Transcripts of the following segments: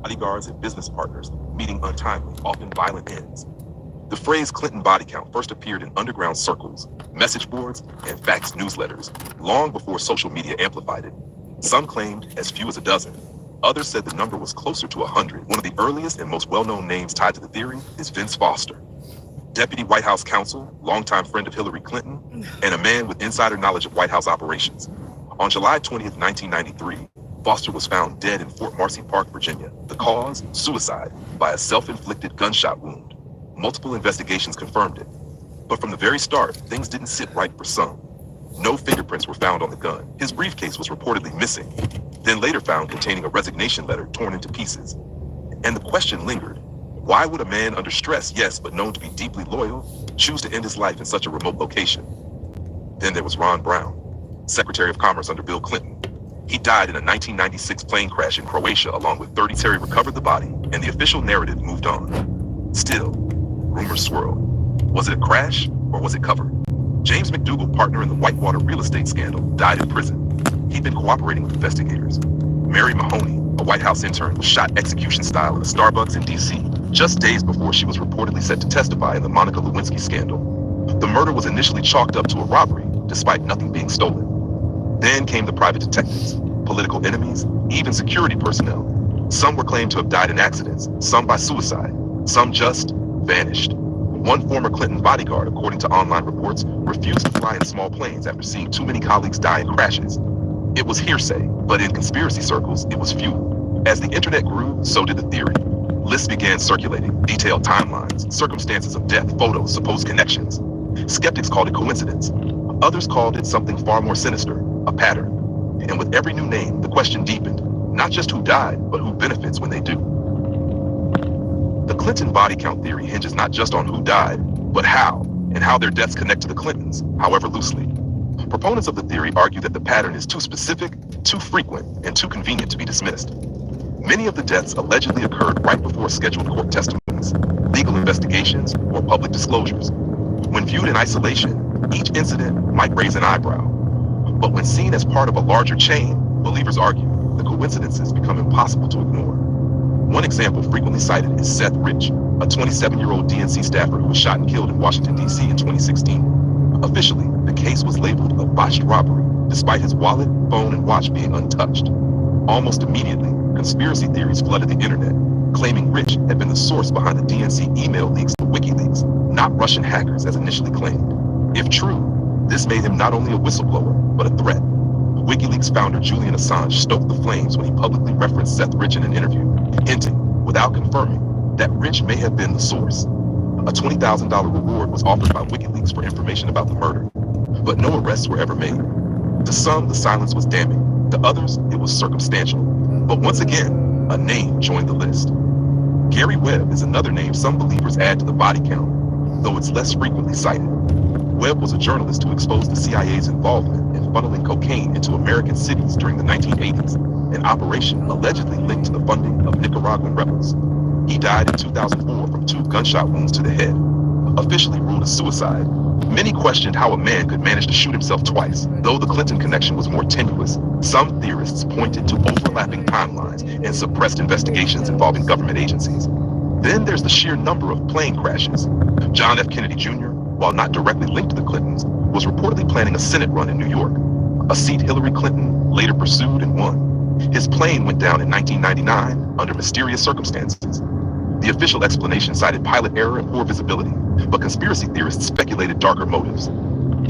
bodyguards and business partners meeting untimely, often violent ends. The phrase Clinton body count first appeared in underground circles, message boards, and fax newsletters long before social media amplified it. Some claimed as few as a dozen. Others said the number was closer to 100. One of the earliest and most well-known names tied to the theory is Vince Foster, deputy White House counsel, longtime friend of Hillary Clinton, and a man with insider knowledge of White House operations. On July 20th, 1993, Foster was found dead in Fort Marcy Park, Virginia. The cause, suicide by a self-inflicted gunshot wound. Multiple investigations confirmed it. But from the very start, things didn't sit right for some. No fingerprints were found on the gun. His briefcase was reportedly missing, then later found containing a resignation letter torn into pieces. And the question lingered. Why would a man under stress, yes, but known to be deeply loyal, choose to end his life in such a remote location? Then there was Ron Brown, Secretary of Commerce under Bill Clinton. He died in a 1996 plane crash in Croatia along with 30. Terry recovered the body, and the official narrative moved on. Still, rumors swirled. Was it a crash, or was it covered? James McDougal, partner in the Whitewater real estate scandal, died in prison. He'd been cooperating with investigators. Mary Mahoney, a White House intern, was shot execution style in a Starbucks in D.C. just days before she was reportedly set to testify in the Monica Lewinsky scandal. The murder was initially chalked up to a robbery, despite nothing being stolen. Then came the private detectives, political enemies, even security personnel. Some were claimed to have died in accidents, some by suicide, some just vanished. One former Clinton bodyguard, according to online reports, refused to fly in small planes after seeing too many colleagues die in crashes. It was hearsay, but in conspiracy circles, it was fuel. As the internet grew, so did the theory. Lists began circulating, detailed timelines, circumstances of death, photos, supposed connections. Skeptics called it coincidence. Others called it something far more sinister, a pattern. And with every new name, the question deepened. Not just who died, but who benefits when they do. The Clinton body count theory hinges not just on who died, but how, and how their deaths connect to the Clintons, however loosely. Proponents of the theory argue that the pattern is too specific, too frequent, and too convenient to be dismissed. Many of the deaths allegedly occurred right before scheduled court testimonies, legal investigations, or public disclosures. When viewed in isolation, each incident might raise an eyebrow. But when seen as part of a larger chain, believers argue the coincidences become impossible to ignore. One example frequently cited is Seth Rich, a 27-year-old DNC staffer who was shot and killed in Washington, D.C. in 2016. Officially, the case was labeled a botched robbery, despite his wallet, phone, and watch being untouched. Almost immediately, conspiracy theories flooded the internet, claiming Rich had been the source behind the DNC email leaks to WikiLeaks, not Russian hackers as initially claimed. If true, this made him not only a whistleblower, but a threat. WikiLeaks founder Julian Assange stoked the flames when he publicly referenced Seth Rich in an interview, hinting, without confirming, that Rich may have been the source. A $20,000 reward was offered by WikiLeaks for information about the murder, but no arrests were ever made. To some, the silence was damning. To others, it was circumstantial. But once again, a name joined the list. Gary Webb is another name some believers add to the body count, though it's less frequently cited. Webb was a journalist who exposed the CIA's involvement in funneling cocaine into American cities during the 1980s, an operation allegedly linked to the funding of Nicaraguan rebels. He died in 2004 from 2 gunshot wounds to the head, officially ruled a suicide. Many questioned how a man could manage to shoot himself twice. Though the Clinton connection was more tenuous, some theorists pointed to overlapping timelines and suppressed investigations involving government agencies. Then there's the sheer number of plane crashes. John F. Kennedy Jr., while not directly linked to the Clintons, was reportedly planning a Senate run in New York, a seat Hillary Clinton later pursued and won. His plane went down in 1999 under mysterious circumstances. The official explanation cited pilot error and poor visibility, but conspiracy theorists speculated darker motives.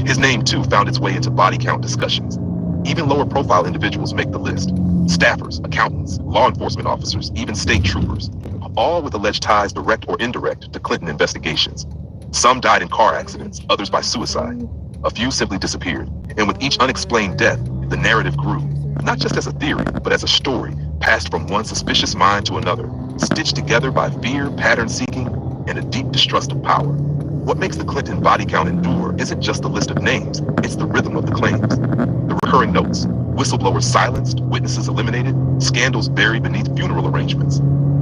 His name, too, found its way into body count discussions. Even lower profile individuals make the list. Staffers, accountants, law enforcement officers, even state troopers, all with alleged ties, direct or indirect, to Clinton investigations. Some died in car accidents, others by suicide. A few simply disappeared. And with each unexplained death, the narrative grew, not just as a theory, but as a story passed from one suspicious mind to another, stitched together by fear, pattern seeking, and a deep distrust of power. What makes the Clinton body count endure isn't just the list of names, it's the rhythm of the claims. The recurring notes, whistleblowers silenced, witnesses eliminated, scandals buried beneath funeral arrangements.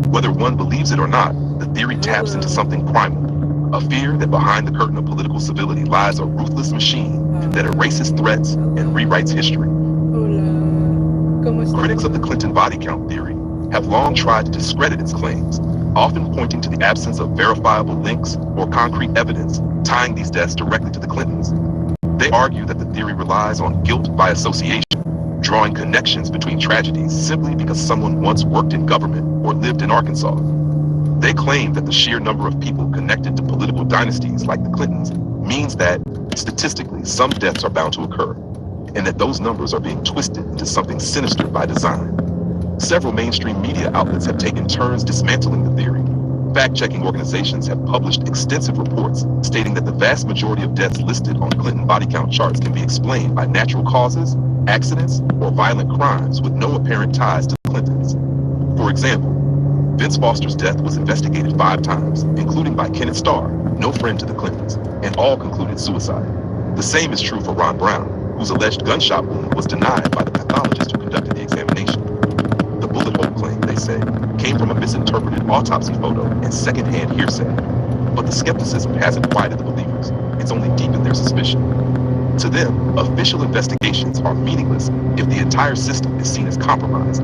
Whether one believes it or not, the theory taps into something primal, a fear that behind the curtain of political civility lies a ruthless machine that erases threats and rewrites history. Critics of the Clinton body count theory have long tried to discredit its claims, often pointing to the absence of verifiable links or concrete evidence tying these deaths directly to the Clintons. They argue that the theory relies on guilt by association, drawing connections between tragedies simply because someone once worked in government or lived in Arkansas. They claim that the sheer number of people connected to political dynasties like the Clintons means that, statistically, some deaths are bound to occur, and that those numbers are being twisted into something sinister by design. Several mainstream media outlets have taken turns dismantling the theory. Fact-checking organizations have published extensive reports stating that the vast majority of deaths listed on Clinton body count charts can be explained by natural causes, accidents, or violent crimes with no apparent ties to the Clintons. For example, Vince Foster's death was investigated 5 times, including by Kenneth Starr, no friend to the Clintons, and all concluded suicide. The same is true for Ron Brown, whose alleged gunshot wound was denied by the pathologist who conducted the examination. The bullet hole claim, they say, came from a misinterpreted autopsy photo and secondhand hearsay. But the skepticism hasn't quieted the believers, it's only deepened their suspicion. To them, official investigations are meaningless if the entire system is seen as compromised.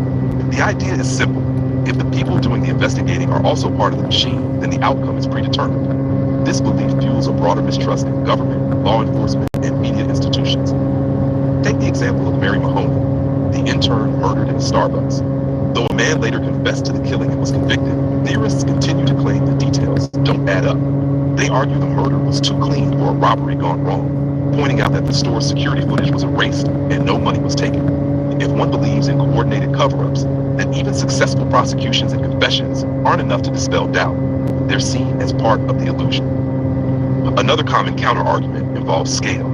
The idea is simple. If the people doing the investigating are also part of the machine, then the outcome is predetermined. This belief fuels a broader mistrust in government, law enforcement, and media institutions. Take the example of Mary Mahoney, the intern murdered in a Starbucks. Though a man later confessed to the killing and was convicted, theorists continue to claim the details don't add up. They argue the murder was too clean for a robbery gone wrong, pointing out that the store's security footage was erased and no money was taken. If one believes in coordinated cover-ups, then even successful prosecutions and confessions aren't enough to dispel doubt. They're seen as part of the illusion. Another common counter-argument involves scale.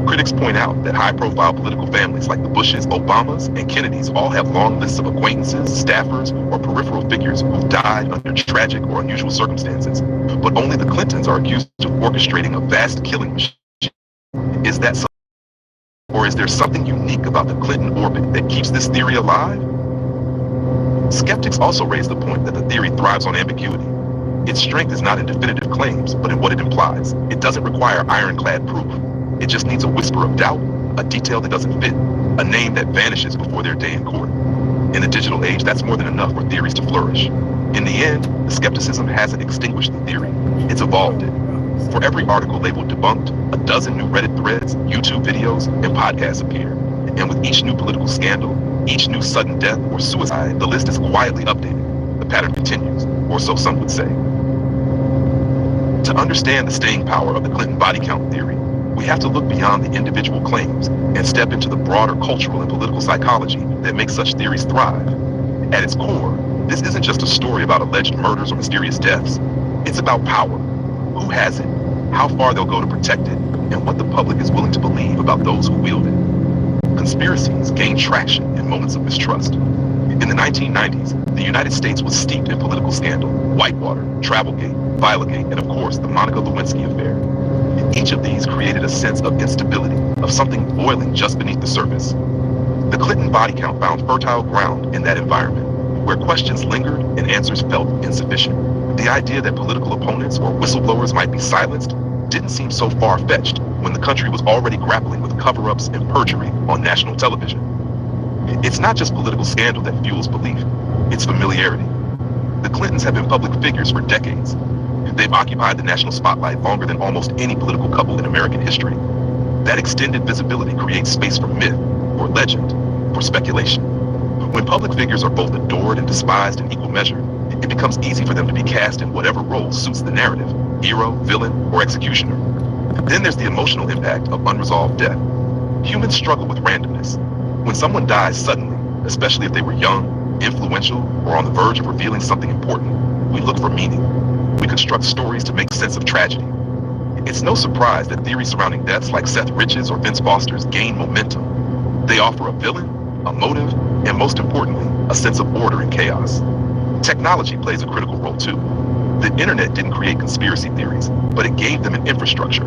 Critics point out that high-profile political families like the Bushes, Obamas, and Kennedys all have long lists of acquaintances, staffers, or peripheral figures who've died under tragic or unusual circumstances. But only the Clintons are accused of orchestrating a vast killing machine. Is that so? Or is there something unique about the Clinton orbit that keeps this theory alive? Skeptics also raise the point that the theory thrives on ambiguity. Its strength is not in definitive claims, but in what it implies. It doesn't require ironclad proof. It just needs a whisper of doubt, a detail that doesn't fit, a name that vanishes before their day in court. In the digital age, that's more than enough for theories to flourish. In the end, the skepticism hasn't extinguished the theory. It's evolved it. For every article labeled debunked, a dozen new Reddit threads, YouTube videos, and podcasts appear. And with each new political scandal, each new sudden death or suicide, the list is quietly updated. The pattern continues, or so some would say. To understand the staying power of the Clinton body count theory, we have to look beyond the individual claims and step into the broader cultural and political psychology that makes such theories thrive. At its core, this isn't just a story about alleged murders or mysterious deaths. It's about power. Who has it, how far they'll go to protect it, and what the public is willing to believe about those who wield it. Conspiracies gain traction in moments of mistrust. In the 1990s, the United States was steeped in political scandal, Whitewater, Travelgate, Violagate, and of course, the Monica Lewinsky affair. Each of these created a sense of instability, of something boiling just beneath the surface. The Clinton body count found fertile ground in that environment, where questions lingered and answers felt insufficient. The idea that political opponents or whistleblowers might be silenced didn't seem so far-fetched when the country was already grappling with cover-ups and perjury on national television. It's not just political scandal that fuels belief, it's familiarity. The Clintons have been public figures for decades. They've occupied the national spotlight longer than almost any political couple in American history. That extended visibility creates space for myth, for legend, for speculation. When public figures are both adored and despised in equal measure, it becomes easy for them to be cast in whatever role suits the narrative, hero, villain, or executioner. Then there's the emotional impact of unresolved death. Humans struggle with randomness. When someone dies suddenly, especially if they were young, influential, or on the verge of revealing something important, we look for meaning. We construct stories to make sense of tragedy. It's no surprise that theories surrounding deaths like Seth Rich's or Vince Foster's gain momentum. They offer a villain, a motive, and most importantly, a sense of order in chaos. Technology plays a critical role too. The internet didn't create conspiracy theories, but it gave them an infrastructure.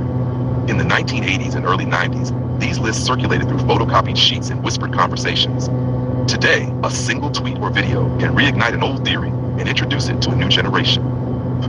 In the 1980s and early 90s, these lists circulated through photocopied sheets and whispered conversations. Today, a single tweet or video can reignite an old theory and introduce it to a new generation.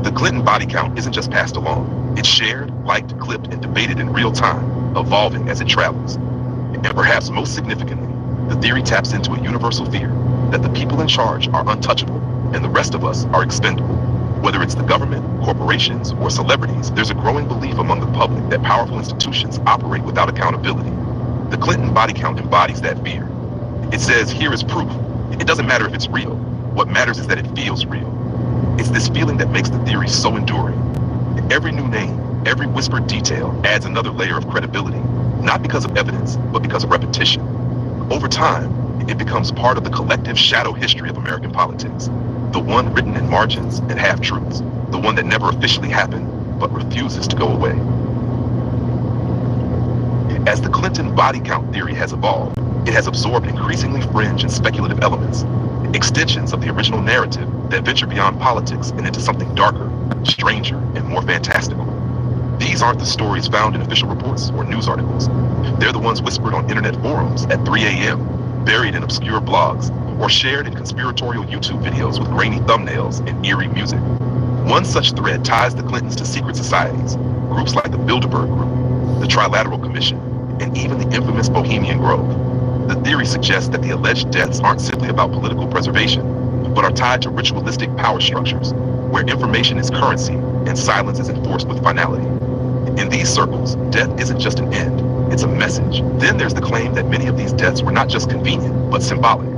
The Clinton body count isn't just passed along. It's shared, liked, clipped, and debated in real time, evolving as it travels. And perhaps most significantly, the theory taps into a universal fear that the people in charge are untouchable and the rest of us are expendable. Whether it's the government, corporations, or celebrities, there's a growing belief among the public that powerful institutions operate without accountability. The Clinton body count embodies that fear. It says, here is proof. It doesn't matter if it's real. What matters is that it feels real. It's this feeling that makes the theory so enduring. Every new name, every whispered detail adds another layer of credibility, not because of evidence, but because of repetition. Over time, it becomes part of the collective shadow history of American politics, the one written in margins and half-truths, the one that never officially happened, but refuses to go away. As the Clinton body count theory has evolved, it has absorbed increasingly fringe and speculative elements, extensions of the original narrative that venture beyond politics and into something darker, stranger, and more fantastical. These aren't the stories found in official reports or news articles. They're the ones whispered on internet forums at 3 a.m., buried in obscure blogs, or shared in conspiratorial YouTube videos with grainy thumbnails and eerie music. One such thread ties the Clintons to secret societies, groups like the Bilderberg Group, the Trilateral Commission, and even the infamous Bohemian Grove. The theory suggests that the alleged deaths aren't simply about political preservation, but are tied to ritualistic power structures, where information is currency and silence is enforced with finality. In these circles, death isn't just an end, it's a message. Then there's the claim that many of these deaths were not just convenient, but symbolic.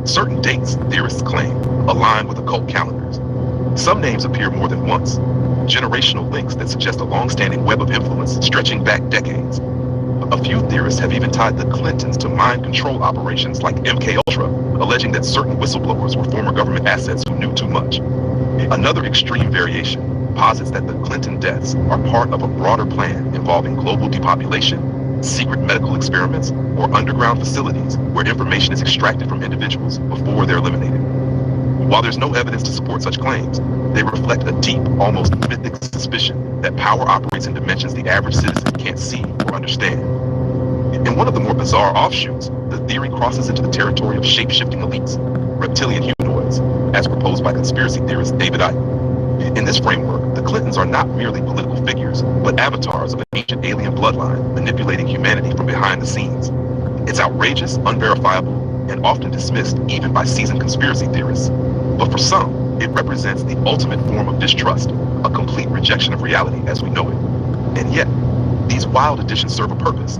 Certain dates, theorists claim, align with occult calendars. Some names appear more than once, generational links that suggest a long-standing web of influence stretching back decades. A few theorists have even tied the Clintons to mind control operations like MKUltra, alleging that certain whistleblowers were former government assets who knew too much. Another extreme variation posits that the Clinton deaths are part of a broader plan involving global depopulation, secret medical experiments, or underground facilities where information is extracted from individuals before they're eliminated. While there's no evidence to support such claims, they reflect a deep, almost mythic suspicion that power operates in dimensions the average citizen can't see or understand. In one of the more bizarre offshoots, the theory crosses into the territory of shape-shifting elites, reptilian humanoids, as proposed by conspiracy theorist David Icke. In this framework, the Clintons are not merely political figures, but avatars of an ancient alien bloodline manipulating humanity from behind the scenes. It's outrageous, unverifiable, and often dismissed even by seasoned conspiracy theorists. But for some, it represents the ultimate form of distrust, a complete rejection of reality as we know it. And yet, these wild additions serve a purpose.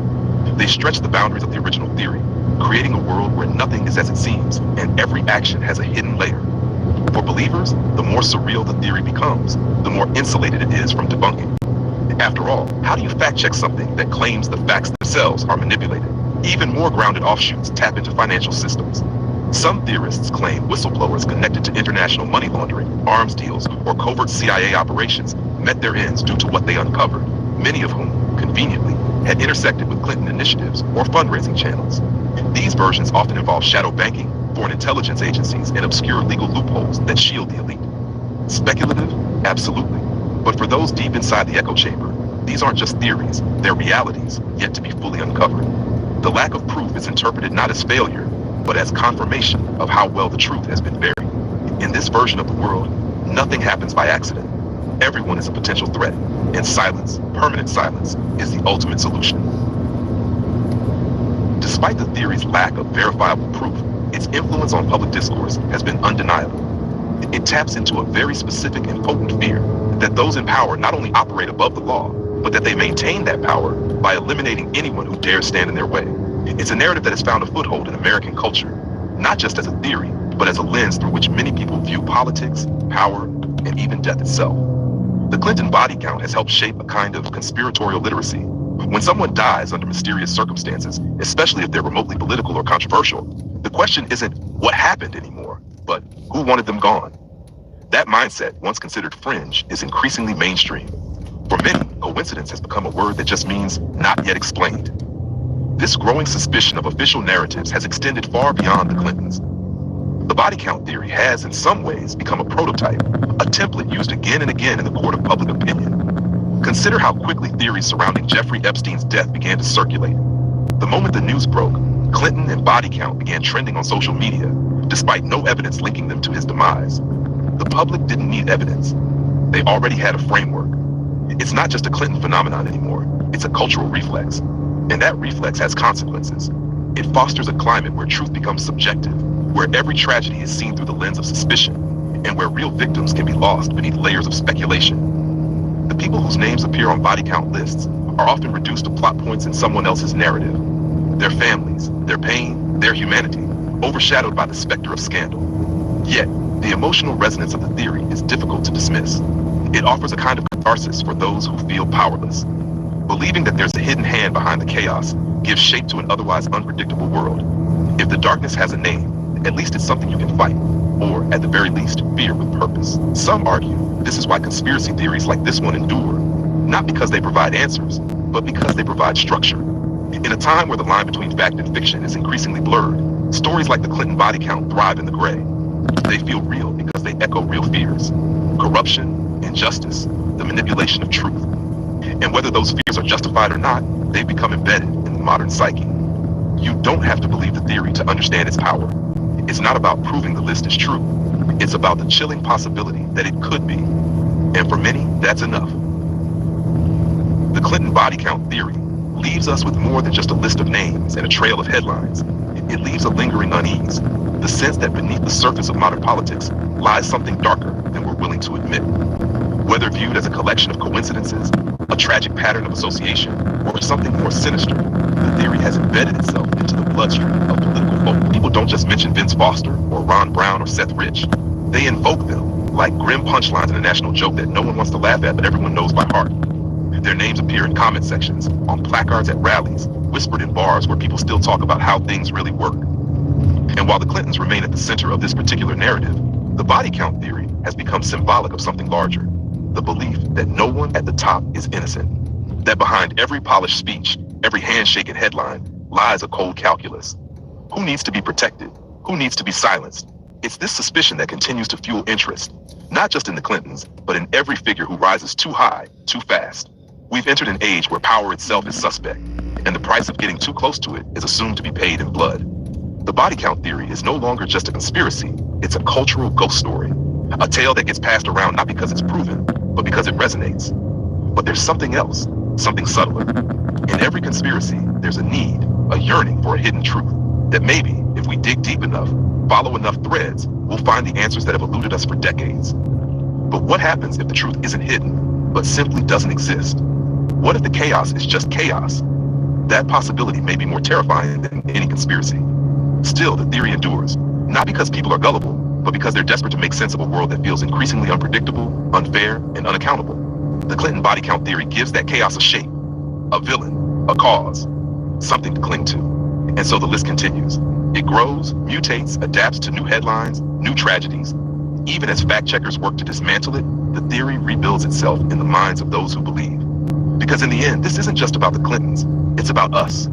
They stretch the boundaries of the original theory, creating a world where nothing is as it seems, and every action has a hidden layer. For believers, the more surreal the theory becomes, the more insulated it is from debunking. After all, how do you fact-check something that claims the facts themselves are manipulated? Even more grounded offshoots tap into financial systems. Some theorists claim whistleblowers connected to international money laundering, arms deals, or covert CIA operations met their ends due to what they uncovered, many of whom, conveniently, had intersected with Clinton initiatives or fundraising channels. These versions often involve shadow banking, foreign intelligence agencies, and obscure legal loopholes that shield the elite. Speculative? Absolutely. But for those deep inside the echo chamber, these aren't just theories, they're realities yet to be fully uncovered. The lack of proof is interpreted not as failure, but as confirmation of how well the truth has been buried. In this version of the world, nothing happens by accident. Everyone is a potential threat, and silence, permanent silence, is the ultimate solution. Despite the theory's lack of verifiable proof, its influence on public discourse has been undeniable. It taps into a very specific and potent fear that those in power not only operate above the law, but that they maintain that power by eliminating anyone who dares stand in their way. It's a narrative that has found a foothold in American culture, not just as a theory, but as a lens through which many people view politics, power, and even death itself. The Clinton body count has helped shape a kind of conspiratorial literacy. When someone dies under mysterious circumstances, especially if they're remotely political or controversial, the question isn't what happened anymore, but who wanted them gone. That mindset, once considered fringe, is increasingly mainstream. For many, coincidence has become a word that just means not yet explained. This growing suspicion of official narratives has extended far beyond the Clintons. The body count theory has, in some ways, become a prototype, a template used again and again in the court of public opinion. Consider how quickly theories surrounding Jeffrey Epstein's death began to circulate. The moment the news broke, Clinton and body count began trending on social media, despite no evidence linking them to his demise. The public didn't need evidence. They already had a framework. It's not just a Clinton phenomenon anymore. It's a cultural reflex. And that reflex has consequences. It fosters a climate where truth becomes subjective, where every tragedy is seen through the lens of suspicion, and where real victims can be lost beneath layers of speculation. The people whose names appear on body count lists are often reduced to plot points in someone else's narrative. Their families, their pain, their humanity, overshadowed by the specter of scandal. Yet, the emotional resonance of the theory is difficult to dismiss. It offers a kind of catharsis for those who feel powerless. Believing that there's a hidden hand behind the chaos gives shape to an otherwise unpredictable world. If the darkness has a name, at least it's something you can fight, or at the very least, fear with purpose. Some argue this is why conspiracy theories like this one endure, not because they provide answers, but because they provide structure. In a time where the line between fact and fiction is increasingly blurred, stories like the Clinton body count thrive in the gray. They feel real because they echo real fears: corruption, injustice, the manipulation of truth. And whether those fears are justified or not, they've become embedded in the modern psyche. You don't have to believe the theory to understand its power. It's not about proving the list is true. It's about the chilling possibility that it could be. And for many, that's enough. The Clinton body count theory leaves us with more than just a list of names and a trail of headlines. It leaves a lingering unease, the sense that beneath the surface of modern politics lies something darker than we're willing to admit. Whether viewed as a collection of coincidences, a tragic pattern of association, or something more sinister, the theory has embedded itself into the bloodstream of political folk. People don't just mention Vince Foster or Ron Brown or Seth Rich. They invoke them like grim punchlines in a national joke that no one wants to laugh at but everyone knows by heart. Their names appear in comment sections, on placards at rallies, whispered in bars where people still talk about how things really work. And while the Clintons remain at the center of this particular narrative, the body count theory has become symbolic of something larger: the belief that no one at the top is innocent, that behind every polished speech, every handshake and headline, lies a cold calculus. Who needs to be protected? Who needs to be silenced? It's this suspicion that continues to fuel interest, not just in the Clintons, but in every figure who rises too high, too fast. We've entered an age where power itself is suspect, and the price of getting too close to it is assumed to be paid in blood. The body count theory is no longer just a conspiracy, it's a cultural ghost story. A tale that gets passed around not because it's proven, but because it resonates. But there's something else, something subtler. In every conspiracy, there's a need, a yearning for a hidden truth, that maybe, if we dig deep enough, follow enough threads, we'll find the answers that have eluded us for decades. But what happens if the truth isn't hidden, but simply doesn't exist? What if the chaos is just chaos? That possibility may be more terrifying than any conspiracy. Still, the theory endures, not because people are gullible, but because they're desperate to make sense of a world that feels increasingly unpredictable, unfair, and unaccountable. The Clinton body count theory gives that chaos a shape, a villain, a cause, something to cling to. And so the list continues. It grows, mutates, adapts to new headlines, new tragedies. Even as fact checkers work to dismantle it, the theory rebuilds itself in the minds of those who believe. Because in the end, this isn't just about the Clintons, it's about us,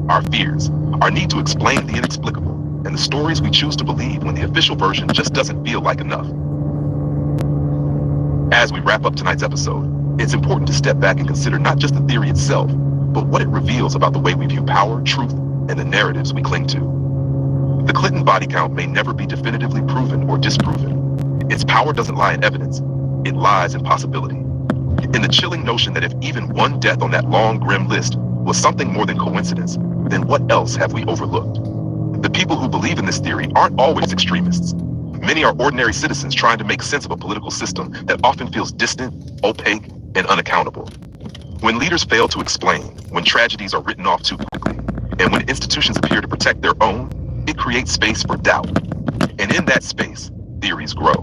our fears, our need to explain the inexplicable, and the stories we choose to believe when the official version just doesn't feel like enough. As we wrap up tonight's episode, it's important to step back and consider not just the theory itself, but what it reveals about the way we view power, truth, and the narratives we cling to. The Clinton body count may never be definitively proven or disproven. Its power doesn't lie in evidence, it lies in possibility. In the chilling notion that if even one death on that long, grim list was something more than coincidence, then what else have we overlooked? The people who believe in this theory aren't always extremists. Many are ordinary citizens trying to make sense of a political system that often feels distant, opaque, and unaccountable. When leaders fail to explain, when tragedies are written off too quickly, and when institutions appear to protect their own, it creates space for doubt. And in that space, theories grow.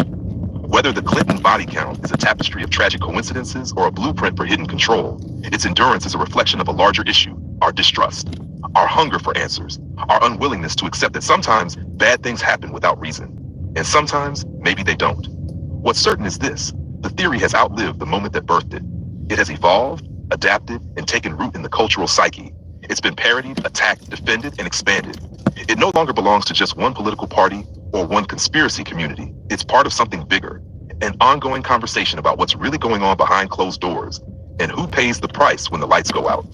Whether the Clinton body count is a tapestry of tragic coincidences or a blueprint for hidden control, its endurance is a reflection of a larger issue: our distrust, our hunger for answers, our unwillingness to accept that sometimes bad things happen without reason, and sometimes maybe they don't. What's certain is this: the theory has outlived the moment that birthed it. It has evolved, adapted, and taken root in the cultural psyche. It's been parodied, attacked, defended, and expanded. It no longer belongs to just one political party or one conspiracy community. It's part of something bigger, an ongoing conversation about what's really going on behind closed doors and who pays the price when the lights go out.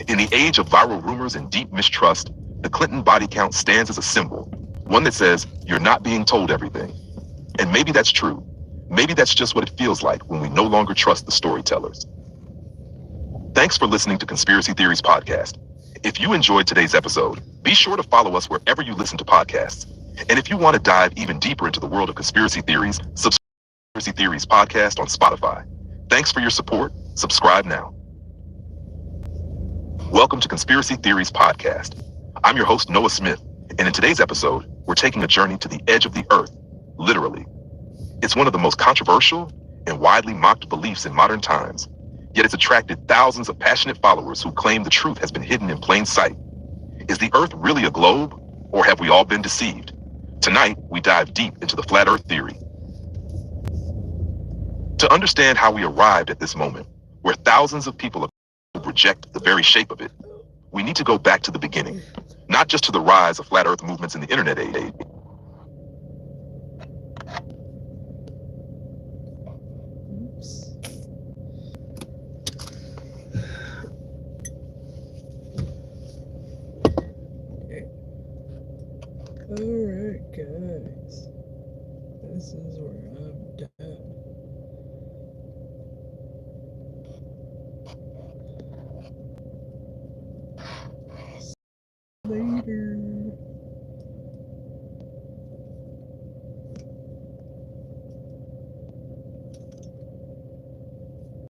In the age of viral rumors and deep mistrust, the Clinton body count stands as a symbol, one that says you're not being told everything. And maybe that's true. Maybe that's just what it feels like when we no longer trust the storytellers. Thanks for listening to Conspiracy Theories Podcast. If you enjoyed today's episode, be sure to follow us wherever you listen to podcasts. And if you want to dive even deeper into the world of conspiracy theories, subscribe to Conspiracy Theories Podcast on Spotify. Thanks for your support. Subscribe now. Welcome to Conspiracy Theories Podcast. I'm your host, Noah Smith, and in today's episode, we're taking a journey to the edge of the earth, literally. It's one of the most controversial and widely mocked beliefs in modern times, yet it's attracted thousands of passionate followers who claim the truth has been hidden in plain sight. Is the earth really a globe, or have we all been deceived? Tonight, we dive deep into the flat earth theory. To understand how we arrived at this moment, where thousands of people reject the very shape of it, we need to go back to the beginning, not just to the rise of flat earth movements in the internet age. Alright guys, this is where I'm done.